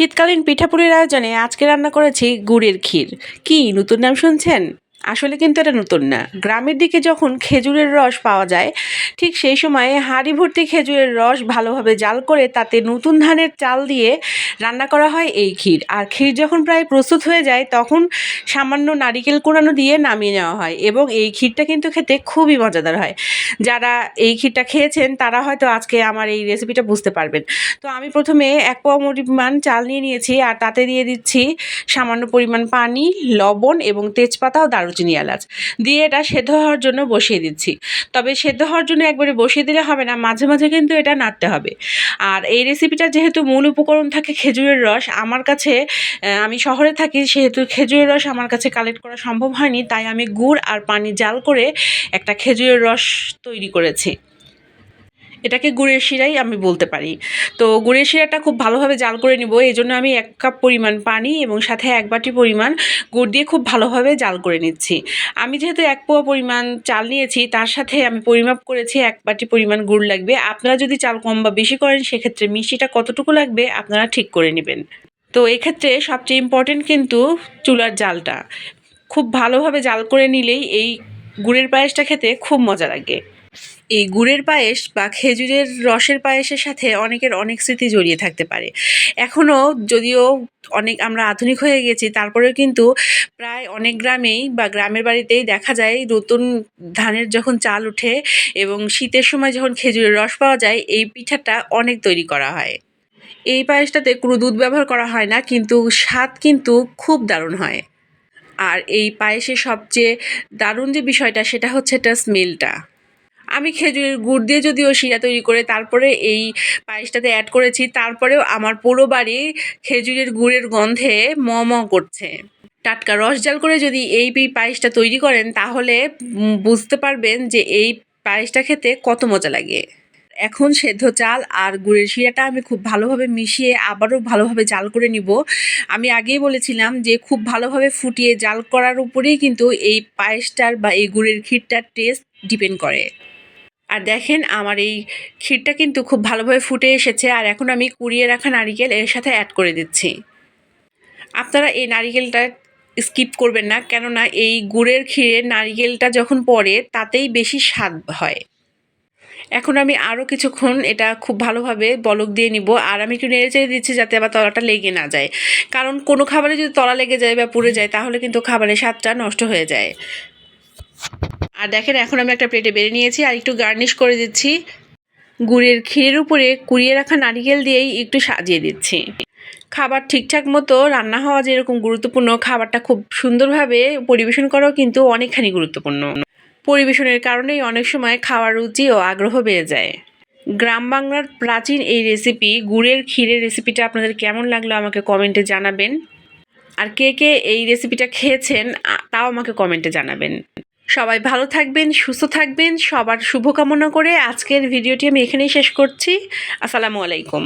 শীতকালীন পিঠাপুলির আয়োজনে আজকে রান্না করেছি গুড়ের ক্ষীর। কি নতুন নাম শুনছেন? আসলে কিন্তু এটা নতুন না। গ্রামের দিকে যখন খেজুরের রস পাওয়া যায়, ঠিক সেই সময়ে হাঁড়ি ভর্তি খেজুরের রস ভালোভাবে জাল করে তাতে নতুন ধানের চাল দিয়ে রান্না করা হয় এই ক্ষীর। আর ক্ষীর যখন প্রায় প্রস্তুত হয়ে যায় তখন সামান্য নারিকেল কোড়ানো দিয়ে নামিয়ে নেওয়া হয় এবং এই ক্ষীরটা কিন্তু খেতে খুবই মজাদার হয়। যারা এই ক্ষীরটা খেয়েছেন তারা হয়তো আজকে আমার এই রেসিপিটা বুঝতে পারবেন। তো আমি প্রথমে ১ পোয়া পরিমাণ চাল নিয়ে নিয়েছি আর তাতে দিয়ে দিচ্ছি সামান্য পরিমাণ পানি, লবণ এবং তেজপাতা ও দারুচিনি এলাচ দিয়ে এটা সেদ্ধ হওয়ার জন্য বসিয়ে দিচ্ছি। তবে সেদ্ধ হওয়ার জন্য একবারে বসিয়ে দিলে হবে না, মাঝে মাঝে কিন্তু এটা নাড়তে হবে। আর এই রেসিপিটা যেহেতু মূল উপকরণ থাকে খেজুরের রস, আমার কাছে আমি শহরে থাকি সেহেতু খেজুরের রস আমার কাছে কালেক্ট করা সম্ভব হয়নি, তাই আমি গুড় আর পানি জাল করে একটা খেজুরের রস তৈরি করেছি। এটাকে গুড়ের শিরাই আমি বলতে পারি। তো গুড়ের শিরাটা খুব ভালোভাবে জাল করে নিব। এজন্য আমি ১ কাপ পরিমাণ পানি এবং সাথে ১ বাটি পরিমাণ গুড় দিয়ে খুব ভালোভাবে জাল করে নিচ্ছি। আমি যেহেতু ১ পোয়া পরিমাণ চাল নিয়েছি তার সাথে আমি পরিমাপ করেছি ১ বাটি পরিমাণ গুড় লাগবে। আপনারা যদি চাল কম বা বেশি করেন সেক্ষেত্রে মিষ্টিটা কতটুকু লাগবে আপনারা ঠিক করে নেবেন। তো এক্ষেত্রে সবচেয়ে ইম্পর্টেন্ট কিন্তু চুলার জালটা। খুব ভালোভাবে জাল করে নিলেই এই গুড়ের পায়েসটা খেতে খুব মজা লাগে। এই গুড়ের পায়েস বা খেজুরের রসের পায়েসের সাথে অনেকের অনেক স্মৃতি জড়িয়ে থাকতে পারে। এখনও যদিও অনেক আমরা আধুনিক হয়ে গেছি তারপরেও কিন্তু প্রায় অনেক গ্রামেই বা গ্রামের বাড়িতেই দেখা যায় নতুন ধানের যখন চাল ওঠে এবং শীতের সময় যখন খেজুরের রস পাওয়া যায় এই পিঠাটা অনেক তৈরি করা হয়। এই পায়েসটাতে কোনো দুধ ব্যবহার করা হয় না, কিন্তু স্বাদ কিন্তু খুব দারুণ হয়। আর এই পায়েসের সবচেয়ে দারুণ যে বিষয়টা সেটা হচ্ছে এটার স্মেলটা। আমি খেজুরের গুড় দিয়ে যদিও শিরা তৈরি করে তারপরে এই পায়েসটাতে অ্যাড করেছি, তারপরেও আমার পুরো বাড়ি খেজুরের গুড়ের গন্ধে ম ম করছে। টাটকা রস জাল করে যদি এই পায়েসটা তৈরি করেন তাহলে বুঝতে পারবেন যে এই পায়েসটা খেতে কত মজা লাগে। এখন সেদ্ধ চাল আর গুড়ের শিরাটা আমি খুব ভালোভাবে মিশিয়ে আবারও ভালোভাবে জাল করে নিব। আমি আগেই বলেছিলাম যে খুব ভালোভাবে ফুটিয়ে জাল করার উপরেই কিন্তু এই পায়েসটার বা এই গুড়ের ক্ষীরটার টেস্ট ডিপেন্ড করে। আর দেখেন আমার এই ক্ষীরটা কিন্তু খুব ভালোভাবে ফুটে এসেছে আর এখন আমি কুড়িয়ে রাখা নারিকেল এর সাথে অ্যাড করে দিচ্ছি। আপনারা এই নারিকেলটা স্কিপ করবেন না, কেননা এই গুড়ের ক্ষীরে নারিকেলটা যখন পড়ে তাতেই বেশি স্বাদ হয়। এখন আমি আরও কিছুক্ষণ এটা খুব ভালোভাবে বলক দিয়ে নিব আর আমি একটু নেড়ে চেড়ে দিচ্ছি যাতে আবার তলাটা লেগে না যায়, কারণ কোনো খাবারে যদি তলা লেগে যায় বা পুড়ে যায় তাহলে কিন্তু খাবারের স্বাদটা নষ্ট হয়ে যায়। আর দেখেন এখন আমি একটা প্লেটে বেড়ে নিয়েছি আর একটু গার্নিশ করে দিচ্ছি গুড়ের ক্ষীরের উপরে কুড়িয়ে রাখা নারিকেল দিয়েই একটু সাজিয়ে দিচ্ছি। খাবার ঠিকঠাক মতো রান্না হওয়া যেরকম গুরুত্বপূর্ণ, খাবারটা খুব সুন্দরভাবে পরিবেশন করাও কিন্তু অনেকখানি গুরুত্বপূর্ণ। পরিবেশনের কারণেই অনেক সময় খাওয়ার রুচি ও আগ্রহ বেড়ে যায়। গ্রাম বাংলার প্রাচীন এই রেসিপি গুড়ের ক্ষীরের রেসিপিটা আপনাদের কেমন লাগলো আমাকে কমেন্টে জানাবেন। আর কে কে এই রেসিপিটা খেয়েছেন তাও আমাকে কমেন্টে জানাবেন। সবাই ভালো থাকবেন, সুস্থ থাকবেন, সবার শুভকামনা করে আজকের ভিডিওটি আমি এখানেই শেষ করছি। আসসালামু আলাইকুম।